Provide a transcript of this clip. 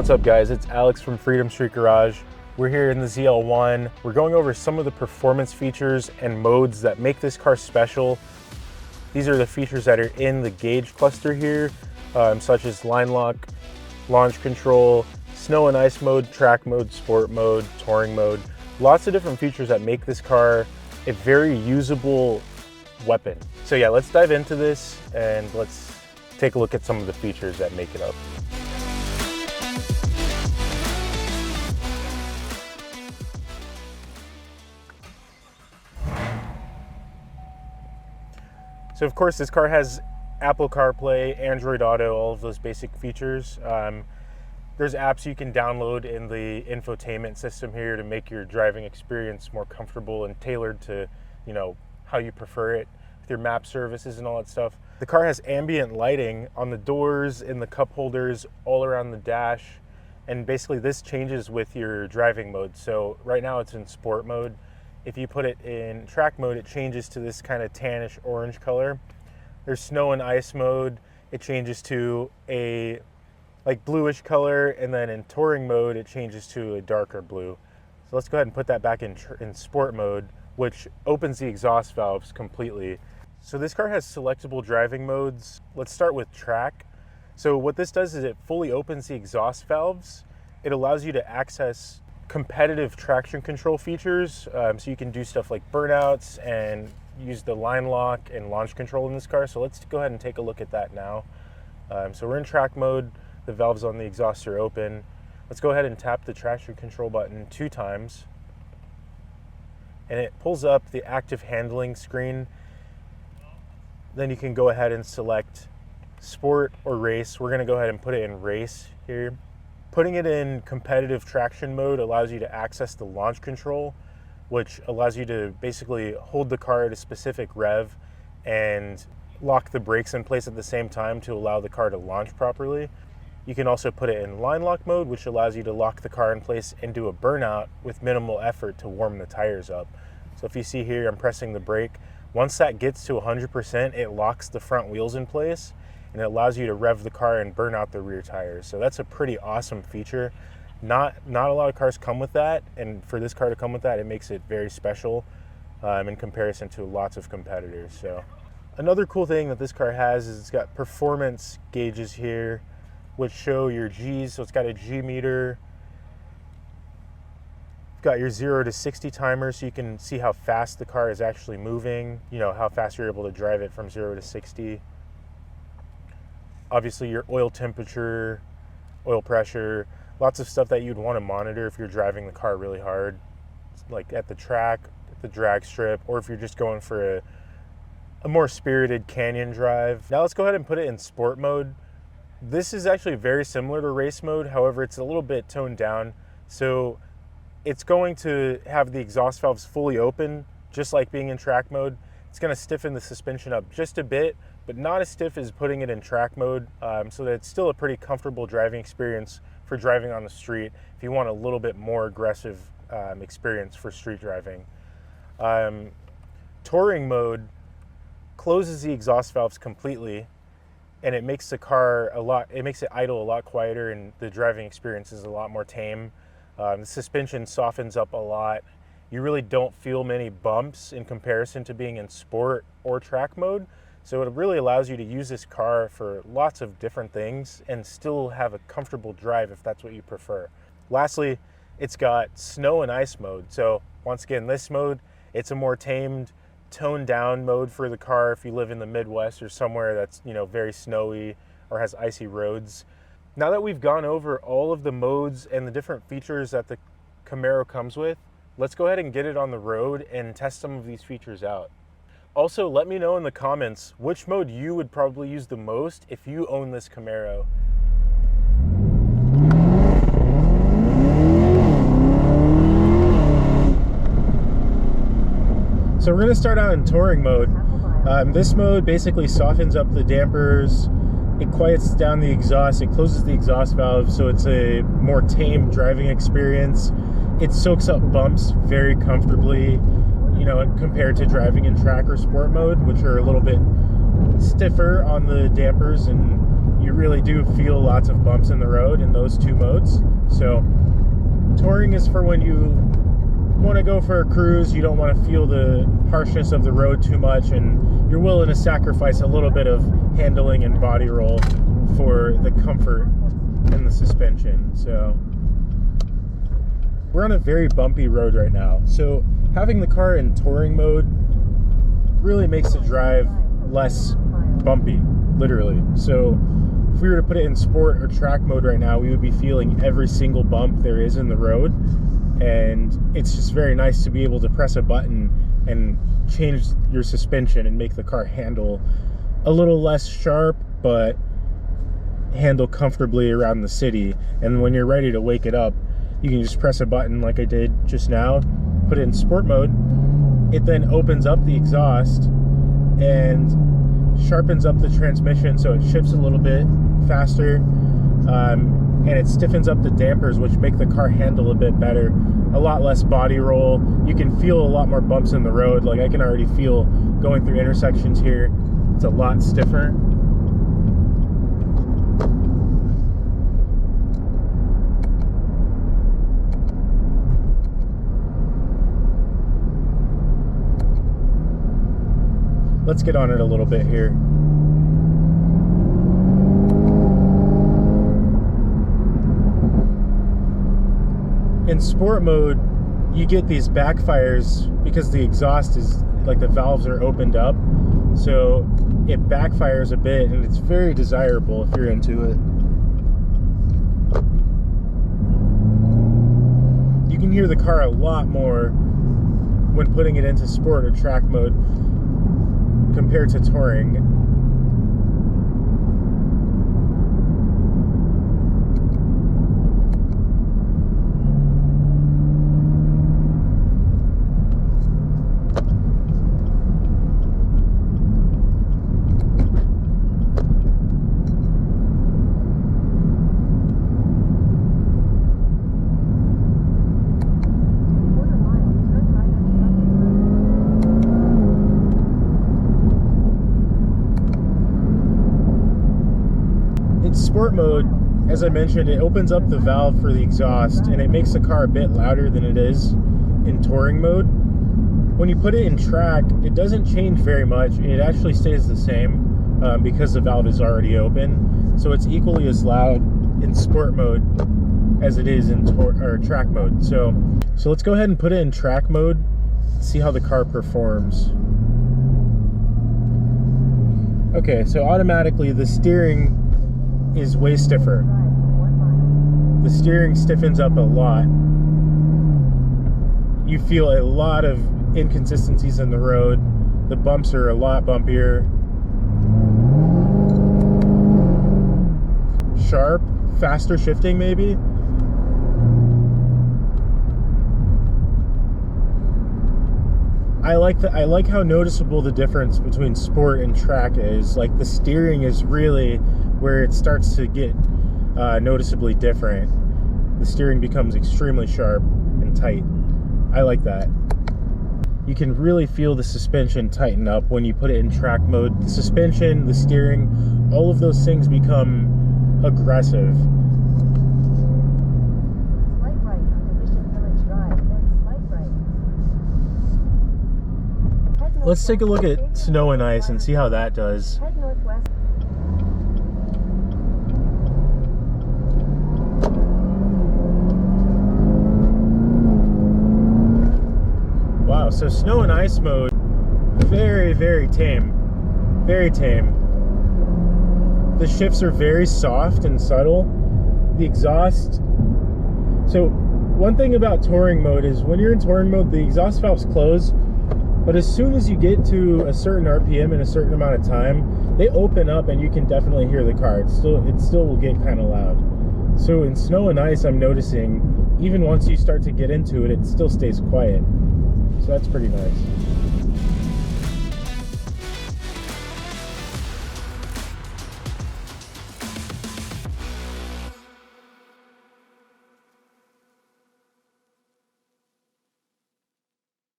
What's up guys, it's Alex from Freedom Street Garage. We're here in the ZL1. We're going over some of the performance features and modes that make this car special. These are the features that are in the gauge cluster here, such as line lock, launch control, snow and ice mode, track mode, sport mode, touring mode. Lots of different features that make this car a very usable weapon. So yeah, let's dive into this and let's take a look at some of the features that make it up. So of course this car has Apple CarPlay, Android Auto, all of those basic features. There's apps you can download in the infotainment system here to make your driving experience more comfortable and tailored to, how you prefer it with your map services and all that stuff. The car has ambient lighting on the doors, in the cup holders, all around the dash. And basically this changes with your driving mode. So right now it's in sport mode. If you put it in track mode, it changes to this kind of tannish orange color. There's snow and ice mode. It changes to a bluish color, and then in touring mode, it changes to a darker blue. So let's go ahead and put that back in sport mode, which opens the exhaust valves completely. So this car has selectable driving modes. Let's start with track. So what this does is it fully opens the exhaust valves. It allows you to access competitive traction control features, so you can do stuff like burnouts and use the line lock and launch control in this car. So let's go ahead and take a look at that now. So we're in track mode, the valves on the exhaust are open. Let's go ahead and tap the traction control button 2 times, and it pulls up the active handling screen. Then you can go ahead and select sport or race. We're gonna go ahead and put it in race here. Putting it in competitive traction mode allows you to access the launch control, which allows you to basically hold the car at a specific rev and lock the brakes in place at the same time to allow the car to launch properly. You can also put it in line lock mode, which allows you to lock the car in place and do a burnout with minimal effort to warm the tires up. So if you see here, I'm pressing the brake. Once that gets to 100%, it locks the front wheels in place, and it allows you to rev the car and burn out the rear tires. So that's a pretty awesome feature. Not a lot of cars come with that, and for this car to come with that, it makes it very special in comparison to lots of competitors. So another cool thing that this car has is it's got performance gauges here, which show your G's. So it's got a G meter. You've got your 0 to 60 timer, so you can see how fast the car is actually moving, how fast you're able to drive it from 0 to 60. Obviously your oil temperature, oil pressure, lots of stuff that you'd want to monitor if you're driving the car really hard, like at the track, at the drag strip, or if you're just going for a more spirited canyon drive. Now let's go ahead and put it in sport mode. This is actually very similar to race mode, however, it's a little bit toned down. So it's going to have the exhaust valves fully open, just like being in track mode. It's going to stiffen the suspension up just a bit, but not as stiff as putting it in track mode, so that it's still a pretty comfortable driving experience for driving on the street if you want a little bit more aggressive experience for street driving. Touring mode closes the exhaust valves completely, and it makes the car it makes it idle a lot quieter, and the driving experience is a lot more tame. The suspension softens up a lot. You really don't feel many bumps in comparison to being in sport or track mode. So it really allows you to use this car for lots of different things and still have a comfortable drive if that's what you prefer. Lastly, it's got snow and ice mode. So once again, this mode, it's a more tamed, toned down mode for the car if you live in the Midwest or somewhere that's very snowy or has icy roads. Now that we've gone over all of the modes and the different features that the Camaro comes with, let's go ahead and get it on the road and test some of these features out. Also, let me know in the comments which mode you would probably use the most if you own this Camaro. So we're gonna start out in touring mode. This mode basically softens up the dampers, it quiets down the exhaust, it closes the exhaust valve, so it's a more tame driving experience. It soaks up bumps very comfortably, compared to driving in track or sport mode, which are a little bit stiffer on the dampers and you really do feel lots of bumps in the road in those two modes. So touring is for when you want to go for a cruise, you don't want to feel the harshness of the road too much, and you're willing to sacrifice a little bit of handling and body roll for the comfort and the suspension. So we're on a very bumpy road right now, so having the car in touring mode really makes the drive less bumpy, literally. So if we were to put it in sport or track mode right now, we would be feeling every single bump there is in the road, and it's just very nice to be able to press a button and change your suspension and make the car handle a little less sharp, but handle comfortably around the city. And when you're ready to wake it up, you can just press a button like I did just now, put it in sport mode. It then opens up the exhaust and sharpens up the transmission so it shifts a little bit faster, and it stiffens up the dampers, which make the car handle a bit better, a lot less body roll. You can feel a lot more bumps in the road. Like I can already feel going through intersections here, it's a lot stiffer. Let's get on it a little bit here. In sport mode, you get these backfires because the exhaust is, like, the valves are opened up, so it backfires a bit, and it's very desirable if you're into it. You can hear the car a lot more when putting it into sport or track mode compared to touring. Sport mode, as I mentioned, it opens up the valve for the exhaust and it makes the car a bit louder than it is in touring mode. When you put it in track, it doesn't change very much. It actually stays the same because the valve is already open. So it's equally as loud in sport mode as it is in track mode. So let's go ahead and put it in track mode, see how the car performs. Okay, so automatically the steering is way stiffer. The steering stiffens up a lot. You feel a lot of inconsistencies in the road. The bumps are a lot bumpier. Sharp, faster shifting maybe. I like how noticeable the difference between sport and track is. Like, the steering is really where it starts to get noticeably different. The steering becomes extremely sharp and tight. I like that. You can really feel the suspension tighten up when you put it in track mode. The suspension, the steering, all of those things become aggressive. Slight right on Mission Village Drive, then slight right. Let's take a look at snow and ice and see how that does. Head northwest. Wow, so snow and ice mode, very, very tame. Very tame. The shifts are very soft and subtle. The exhaust. So one thing about touring mode is when you're in touring mode, the exhaust valves close, but as soon as you get to a certain RPM in a certain amount of time, they open up and you can definitely hear the car. It still will get kind of loud. So in snow and ice, I'm noticing even once you start to get into it, it still stays quiet. So that's pretty nice.